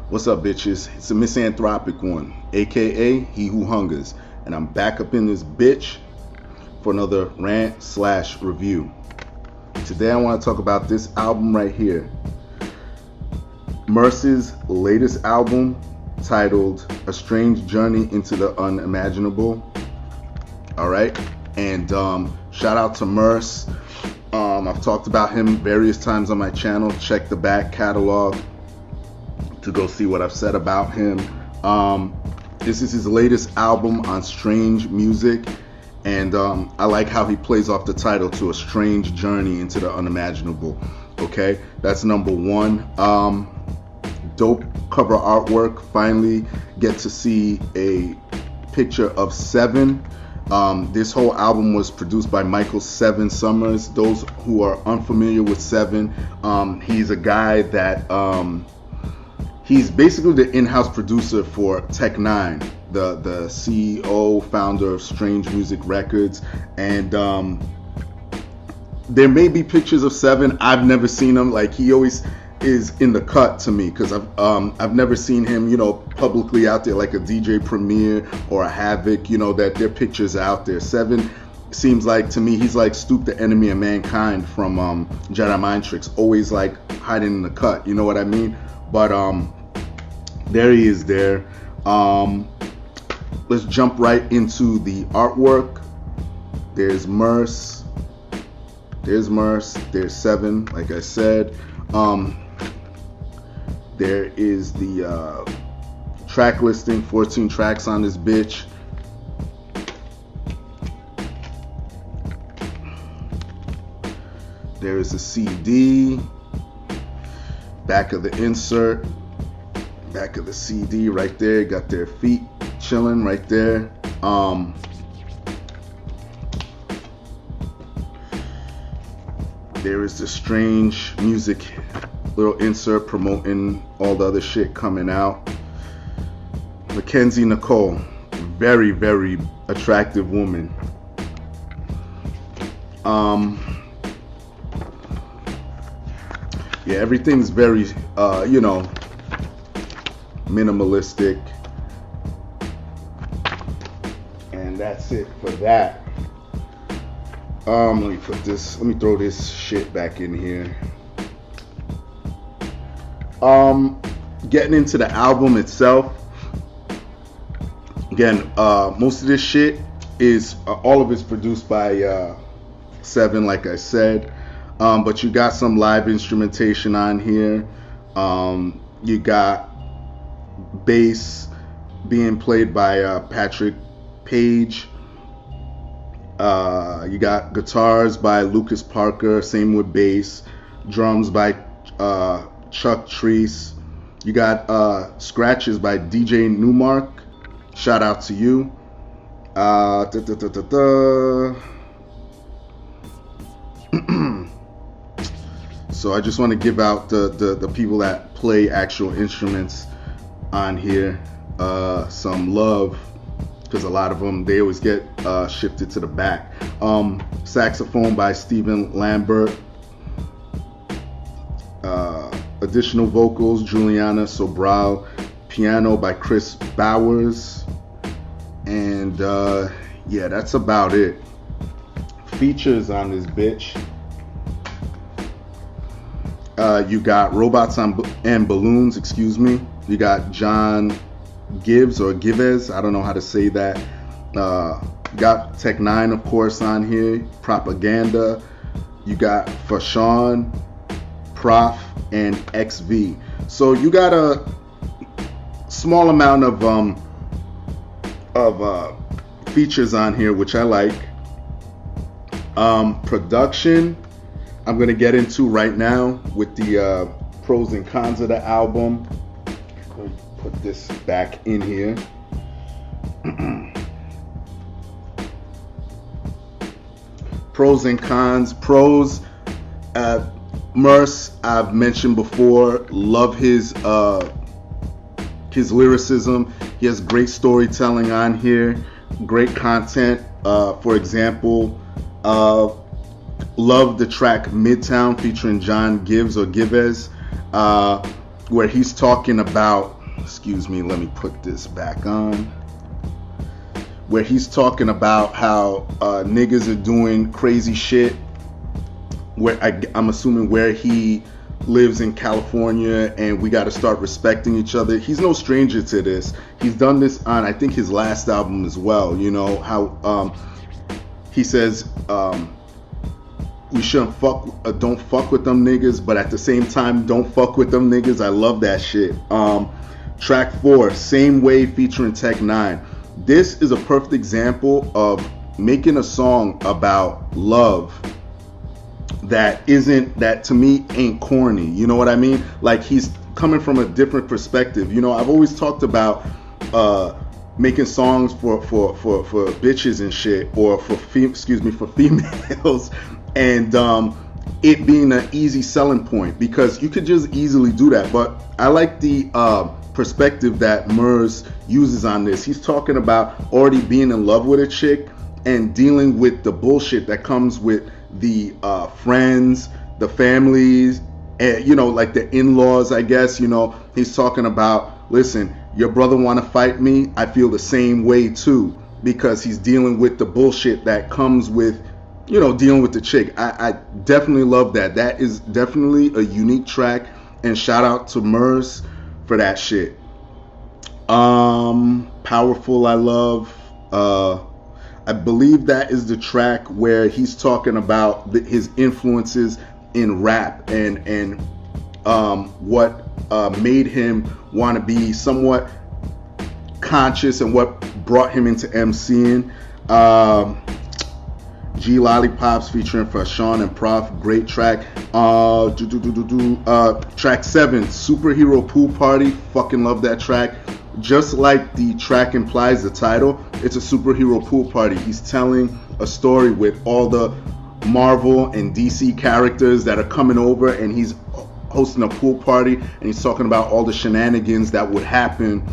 What's up, bitches? It's a misanthropic one, aka He Who Hungers, and I'm back up in this bitch for another rant/review. Today I want to talk about this album right here, MURS's latest album titled A Strange Journey into the Unimaginable. Alright, and shout out to MURS. I've talked about him various times on my channel. Check the back catalog to go see what I've said about him. This is his latest album on Strange Music, and I like how he plays off the title to A Strange Journey into the Unimaginable. Okay, that's number one. Dope cover artwork. Finally get to see a picture of Seven. This whole album was produced by Michael Seven Summers. Those who are unfamiliar with Seven, he's a guy that he's basically the in-house producer for Tech Nine, the CEO, founder of Strange Music Records. And there may be pictures of Seven. I've never seen him. Like, he always is in the cut to me, because I've never seen him, you know, publicly out there like a DJ Premier or a Havoc, you know, that their pictures out there. Seven seems like, to me, he's like Stoop, the Enemy of Mankind from Jedi Mind Tricks, always like hiding in the cut, you know what I mean? But there he is there. Let's jump right into the artwork. There's MURS. There's MURS. There's Seven, like I said. There is the track listing, 14 tracks on this bitch. There is a CD. Back of the insert. Back of the CD right there. Got their feet chilling right there. There is the Strange Music little insert promoting all the other shit coming out. Mackenzie Nicole, very, very attractive woman. Yeah, everything's very you know, minimalistic, and that's it for that. Let me throw this shit back in here. Getting into the album itself. Again, most of this shit is all of it's produced by Seven, like I said. But you got some live instrumentation on here. You got bass being played by Patrick Page. You got guitars by Lucas Parker, same with bass. Drums by Chuck Treese. You got scratches by DJ Newmark. Shout out to you. So I just want to give out the people that play actual instruments on here some love, because a lot of them, they always get shifted to the back. Saxophone by Stephen Lambert. Additional vocals, Juliana Sobral. Piano by Chris Bowers. And yeah, that's about it. Features on this bitch. You got Robots and Balloons, excuse me. You got John Gibbs or Gives, I don't know how to say that. Got Tech Nine, of course, on here. Propaganda. You got Fashawn, Prof, and XV. So you got a small amount of features on here, which I like. Production, I'm gonna get into right now with the pros and cons of the album. Put this back in here. Pros and cons. Pros. MURS, I've mentioned before, love his lyricism. He has great storytelling on here, great content. For example, love the track Midtown featuring John Gives or Gives, where he's talking about, excuse me, let me put this back on, where he's talking about how niggas are doing crazy shit, where I'm assuming where he lives in California, and we got to start respecting each other. He's no stranger to this. He's done this on, I think, his last album as well. You know how he says we shouldn't don't fuck with them niggas, but at the same time, don't fuck with them niggas. I love that shit. Track 4, Same Way featuring Tech 9. This is a perfect example of making a song about love that to me ain't corny. You know what I mean? Like, he's coming from a different perspective. You know, I've always talked about making songs for bitches and shit, or for females, and it being an easy selling point, because you could just easily do that. But I like the perspective that MURS uses on this. He's talking about already being in love with a chick and dealing with the bullshit that comes with the friends, the families, and, you know, like the in-laws, I guess. You know, he's talking about, listen, your brother want to fight me, I feel the same way too, because he's dealing with the bullshit that comes with, you know, dealing with the chick. I definitely love that. That is definitely a unique track, and shout out to MURS for that shit. Powerful, I love. I believe that is the track where he's talking about his influences in rap, and what made him want to be somewhat conscious, and what brought him into MCing. G Lollipops featuring Fashawn and Prof, great track. Track 7, Superhero Pool Party, fucking love that track. Just like the track implies, the title, it's a superhero pool party. He's telling a story with all the Marvel and DC characters that are coming over, and he's hosting a pool party, and he's talking about all the shenanigans that would happen.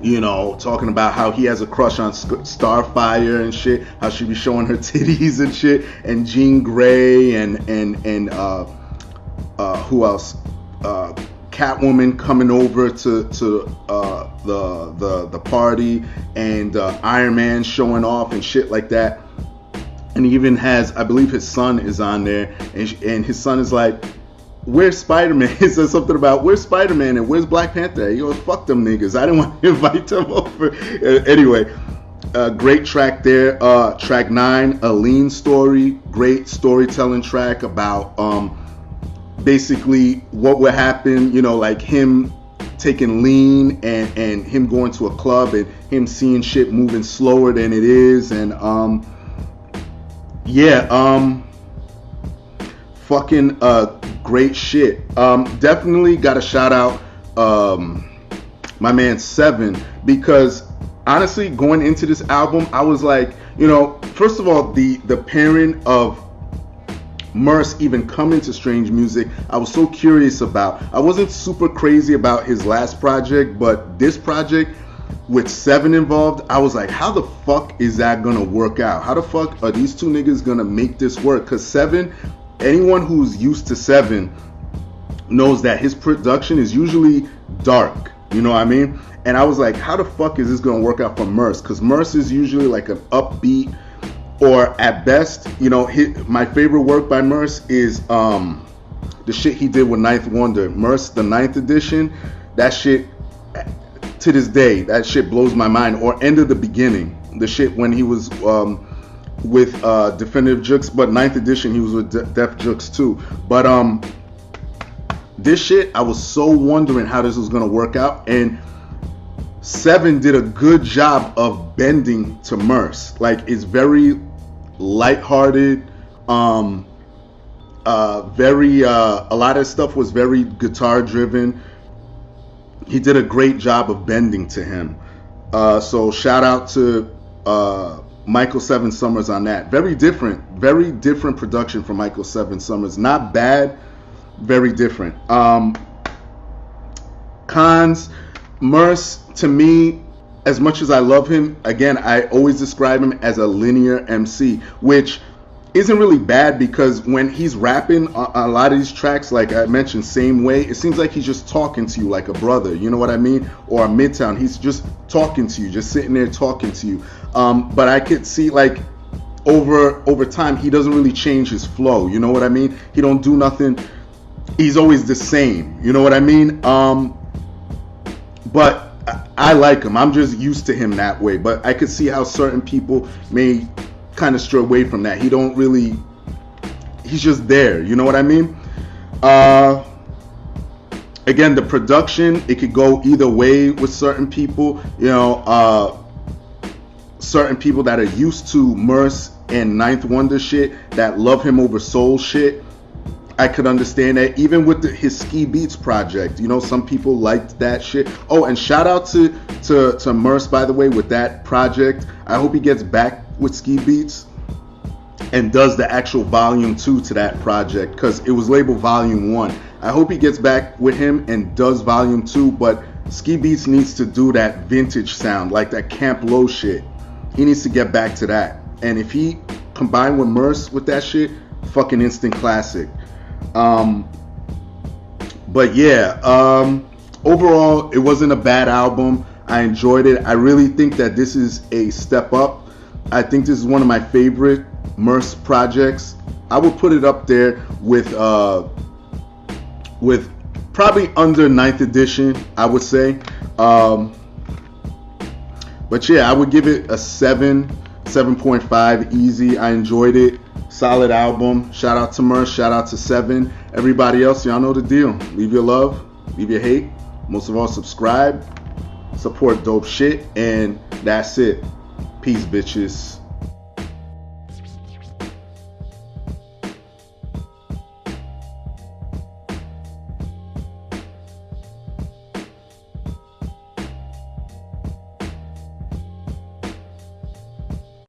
You know, talking about how he has a crush on Starfire and shit, how she be showing her titties and shit, and Jean Grey, and who else? Catwoman coming over to the party, and Iron Man showing off and shit like that. And he even has, I believe his son is on there, and his son is like, where's Spider-Man? He says something about, where's Spider-Man and where's Black Panther? He goes, fuck them niggas, I didn't want to invite them over. Anyway, great track there. Track 9, A Lean Story, great storytelling track about basically what would happen, you know, like him taking lean, and him going to a club, and him seeing shit moving slower than it is, and fucking great shit. Definitely gotta shout out my man Seven, because honestly, going into this album, I was like, you know, first of all, the pairing of MURS even coming to Strange Music, I was so curious about. I wasn't super crazy about his last project, but this project with Seven involved, I was like, how the fuck is that gonna work out? How the fuck are these two niggas gonna make this work? Because Seven, anyone who's used to Seven knows that his production is usually dark, you know what I mean? And I was like, how the fuck is this gonna work out for MURS? Because MURS is usually like an upbeat, or at best, you know, my favorite work by MURS is the shit he did with Ninth Wonder. MURS, the 9th edition, that shit, to this day, that shit blows my mind. Or End of the Beginning, the shit when he was with Definitive Jux, but 9th edition he was with Def Jux too. But this shit, I was so wondering how this was gonna work out, and Seven did a good job of bending to MURS. Like, it's very lighthearted, very a lot of stuff was very guitar driven. He did a great job of bending to him. So shout out to Michael Seven Summers on that. Very different production from Michael Seven Summers. Not bad, very different. Cons, MURS, to me, as much as I love him, again, I always describe him as a linear MC, which isn't really bad, because when he's rapping on a lot of these tracks, like I mentioned, Same Way, it seems like he's just talking to you like a brother, you know what I mean? Or a Midtown, he's just talking to you, just sitting there talking to you. But I could see, like, over time, he doesn't really change his flow, you know what I mean? He don't do nothing, he's always the same, you know what I mean? But I like him, I'm just used to him that way. But I could see how certain people may kind of stray away from that. He don't really, he's just there, you know what I mean? Again, the production, it could go either way with certain people, you know. Certain people that are used to MURS and Ninth Wonder shit, that love him over soul shit, I could understand that. Even with his Ski Beats project, you know, some people liked that shit. Oh, and shout out to MURS, by the way, with that project. I hope he gets back with Ski Beats and does the actual volume 2 to that project, because it was labeled volume 1. I hope he gets back with him and does volume 2, but Ski Beats needs to do that vintage sound, like that Camp Low shit. He needs to get back to that. And if he combined with MURS with that shit, fucking instant classic. But yeah, overall, it wasn't a bad album. I enjoyed it. I really think that this is a step up. I think this is one of my favorite MURS projects. I would put it up there with probably under 9th edition, I would say. But yeah, I would give it a 7.5 easy. I enjoyed it. Solid album. Shout out to MURS. Shout out to Seven. Everybody else, y'all know the deal. Leave your love. Leave your hate. Most of all, subscribe. Support dope shit. And that's it. Peace, bitches.